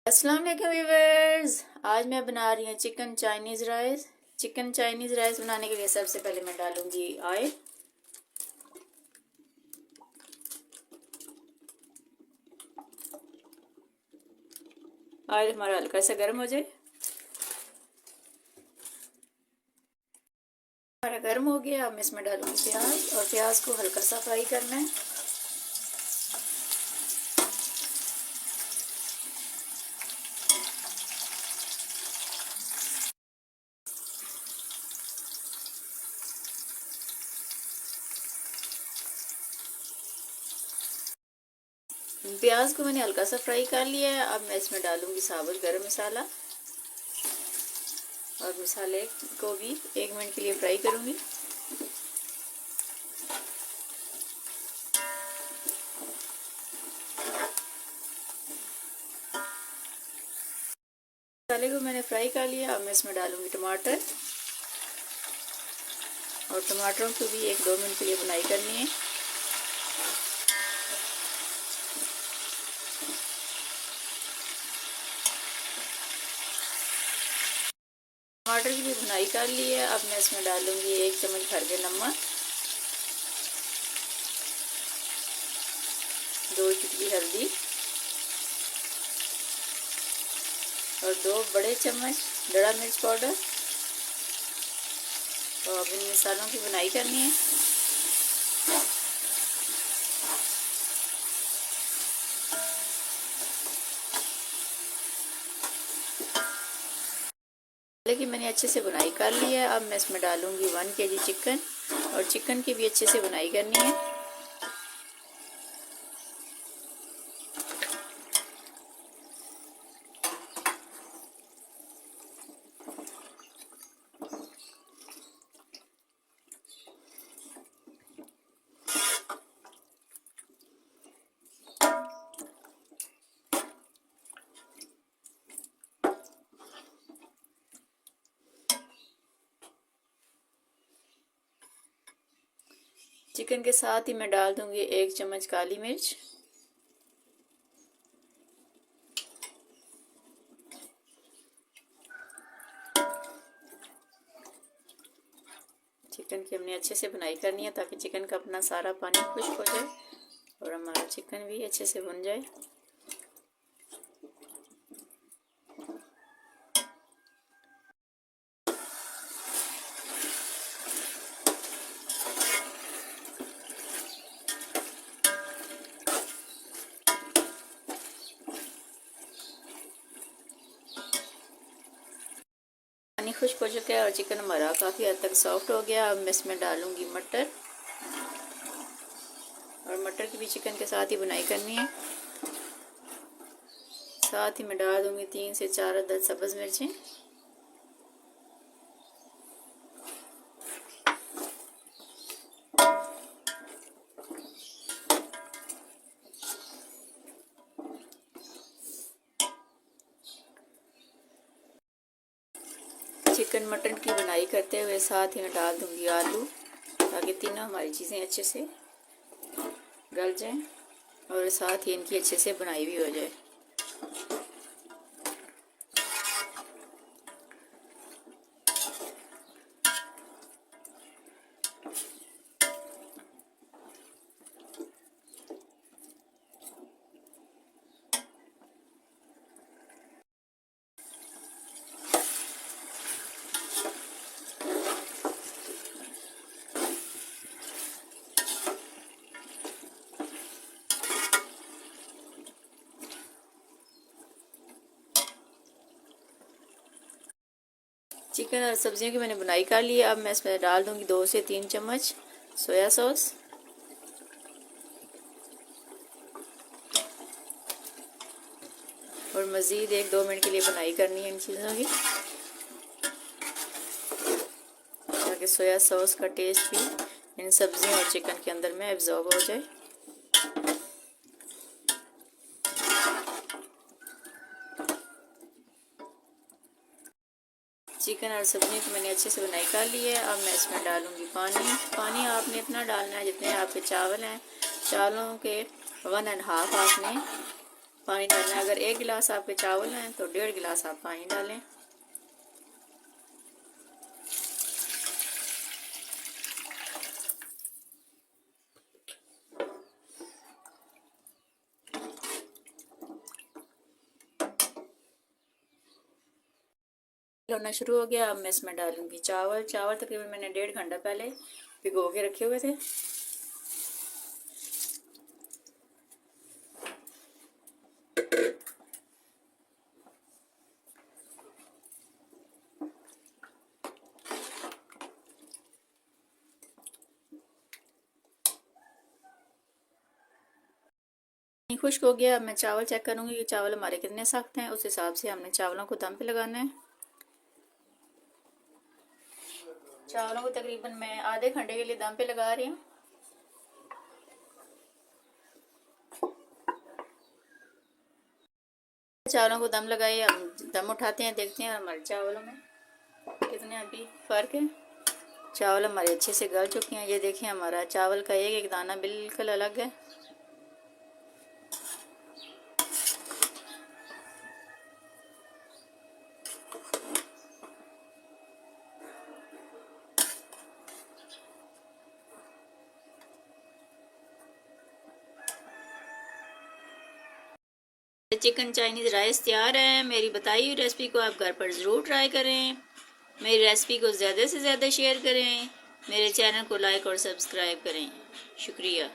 अस्सलाम वालेकुम व्यूअर्स। आज मैं बना रही हूँ चिकन चाइनीज़ राइस। बनाने के लिए सबसे पहले मैं डालूंगी ऑयल। ऑयल हमारा हल्का सा गर्म हो जाए। हमारा गर्म हो गया। अब मैं इसमें डालूंगी प्याज और प्याज को हल्का सा फ्राई करना है। प्याज को मैंने हल्का सा फ्राई कर लिया है। अब मैं इसमें डालूंगी साबुत गरम मसाला और मसाले को भी 1 मिनट के लिए फ्राई करूंगी। मसाले को मैंने फ्राई कर लिया। अब मैं इसमें डालूंगी टमाटर और टमाटरों को भी 1-2 मिनट के लिए भुनाई करनी है। टमाटर की भी भुनाई कर ली है। अब मैं इसमें डालूंगी 1 चम्मच भर के नमक, 2 चुटकी हल्दी और 2 बड़े चम्मच दड़ा मिर्च पाउडर। तो अब इन मसालों की भुनाई करनी है। लेकिन मैंने अच्छे से भुनाई कर ली है। अब मैं इसमें डालूंगी 1 kg चिकन और चिकन की भी अच्छे से भुनाई करनी है। चिकन के साथ ही मैं डाल दूंगी 1 चम्मच काली मिर्च, चिकन की हमने अच्छे से भुनाई करनी है ताकि चिकन का अपना सारा पानी खुश्क हो जाए और हमारा चिकन भी अच्छे से भुन जाए। पानी खुश्क हो चुका है और चिकन हमारा काफ़ी हद तक सॉफ्ट हो गया। अब मैं इसमें डालूंगी मटर और मटर की भी चिकन के साथ ही भुनाई करनी है। साथ ही मैं डाल दूंगी 3 से 4 अदद सब्ज़ मिर्चें। चिकन मटन की बुनाई करते हुए साथ ही मैं डाल दूंगी आलू ताकि तीनों हमारी चीज़ें अच्छे से गल जाएं और साथ ही इनकी अच्छे से बुनाई भी हो जाए। चिकन और सब्जियों की मैंने बुनाई कर ली है। अब मैं इसमें डाल दूंगी 2 से 3 चम्मच सोया सॉस और मज़ीद 1-2 मिनट के लिए बुनाई करनी है इन चीज़ों की ताकि सोया सॉस का टेस्ट भी इन सब्जियों और चिकन के अंदर में एब्जॉर्ब हो जाए। चिकन और सब्जियों को मैंने अच्छे से बुनाई कर ली है। अब मैं इसमें डालूंगी पानी आपने इतना डालना है जितने आपके चावल हैं। चावलों के 1.5 आपने पानी डालना है। अगर 1 गिलास आपके चावल हैं तो 1.5 गिलास आप पानी डालें। होना शुरू हो गया। अब मैं इसमें डालूंगी चावल। चावल तकरीबन मैंने 1.5 घंटा पहले भिगो के रखे हुए थे। खुश्क हो गया। अब मैं चावल चेक करूंगी कि चावल हमारे कितने सख्त हैं। उस हिसाब से हमने चावलों को दम पे लगाना है। चावलों को तकरीबन मैं आधे घंटे के लिए दम पे लगा रही हूँ। चावलों को दम लगाए, हम दम उठाते हैं, देखते हैं हमारे चावलों में कितने अभी फ़र्क है। चावल हमारे अच्छे से गल चुके हैं। ये देखें हमारा चावल का एक एक दाना बिल्कुल अलग है। चिकन चाइनीज़ राइस तैयार है। मेरी बताई हुई रेसिपी को आप घर पर ज़रूर ट्राई करें। मेरी रेसिपी को ज़्यादा से ज़्यादा शेयर करें। मेरे चैनल को लाइक और सब्सक्राइब करें। शुक्रिया।